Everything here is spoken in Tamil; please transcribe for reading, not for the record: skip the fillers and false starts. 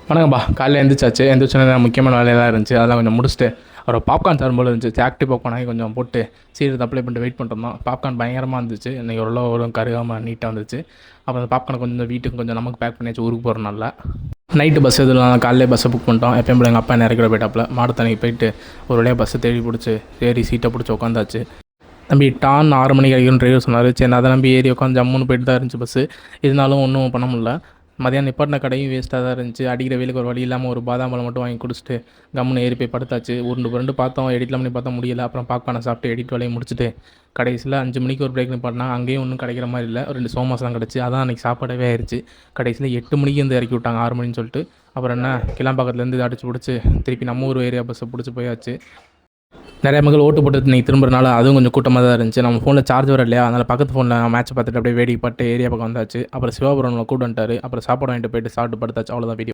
வணக்கம்பா. காலைல எந்திரிச்சாச்சு. எந்திரிச்சோனே முக்கியமான வேலையெல்லாம் இருந்துச்சு. அதெல்லாம் கொஞ்சம் முடிச்சுட்டு, ஒரு பாப்கார்ன் தரும் போல இருந்துச்சு. ஆக்டிவ் பாப்கார்ன் வாங்கி கொஞ்சம் போட்டு சீக்கிரத்தை அப்ளை பண்ணிட்டு வெயிட் பண்ணிட்டோம். பாப்கார்ன் பயங்கரமாக இருந்துச்சு. இன்றைக்கி ஓரளவு கருகாமல் நீட்டாக வந்துச்சு. அப்புறம் அந்த பாப்கார்னை கொஞ்சம் வீட்டுக்கு கொஞ்சம் நமக்கு பேக் பண்ணியாச்சு ஊருக்கு போகிறனால. நைட்டு பஸ் எதுவும் காலையிலே பஸ்ஸை புக் பண்ணிட்டோம். எப்பயும் போல எங்கள் அப்பா என்ன இறக்கிற போயிட்டாப்புல. மாடத்தனைக்கு போயிட்டு ஒரு வழியாக பஸ்ஸை தேடி பிடிச்சி ஏறி சீட்டை பிடிச்சி உட்காந்தாச்சு. தம்பி டான் 6 மணிக்கு கிடைக்கும்னு டிரைவர் சொன்னார். சரி, அதை நம்பி ஏறி உட்காந்து ஜம்முன்னு போயிட்டு தான் இருந்துச்சு பஸ்ஸு. இருந்தாலும் ஒன்றும் பண்ண முடியல. மதியானம் நிப்பாட்டின கடையும் வேஸ்ட்டாக தான் இருந்துச்சு. அடிக்கிற வெயிலுக்கு ஒரு வழி இல்லாமல் ஒரு பாதாம் பழம் மட்டும் வாங்கி குடிச்சிட்டு கம்முன்னு ஏறி போய் படுத்தாச்சு. உருண்டு புரண்டு பார்த்தோம், எடிட்லாம் பண்ணி பார்த்தா முடியல. அப்புறம் பாப்கார்னை சாப்பிட்டு எடிட் வேலையை முடிச்சுட்டு கடைசியில் 5 மணிக்கு ஒரு பிரேக் நிப்பாட்டினா அங்கேயும் ஒன்றும் கிடைக்கிற மாதிரி இல்லை. 2 சோமாஸ் தான் கிடச்சி. அதான் அன்றைக்கி சாப்பாடவே ஆயிடுச்சு. கடைசியில் 8 மணிக்கு வந்து இறக்கி விட்டாங்க, 6 மணின்னு சொல்லிட்டு. அப்புறம் என்ன, கிளாம்பாக்கத்துலேருந்து அடிச்சு பிடிச்சி திருப்பி நம்ம ஊர் ஏரியா பஸ்ஸை பிடிச்சி போயாச்சு. நிறைய மக்கள் ஓட்டு போட்டு நீங்கள் திரும்புறனால அதுவும் கொஞ்சம் கூட்டமாக தான் இருந்துச்சு. நம்ம ஃபோனில் சார்ஜ் வர இல்லையா, அதனால் பக்கத்து ஃபோனில் மேட்ச் பார்த்துட்டு அப்படியே வேடிக்கை பார்த்து ஏரியா பக்கம் வந்தாச்சு. அப்புறம் சிவாபுரம்ல கூட்டு வந்துட்டார். அப்புறம் சாப்பாடு வாங்கிட்டு போயிட்டு சாப்பிட்டு படுத்தாச்சு. அவ்வளோதான் வீடியோ.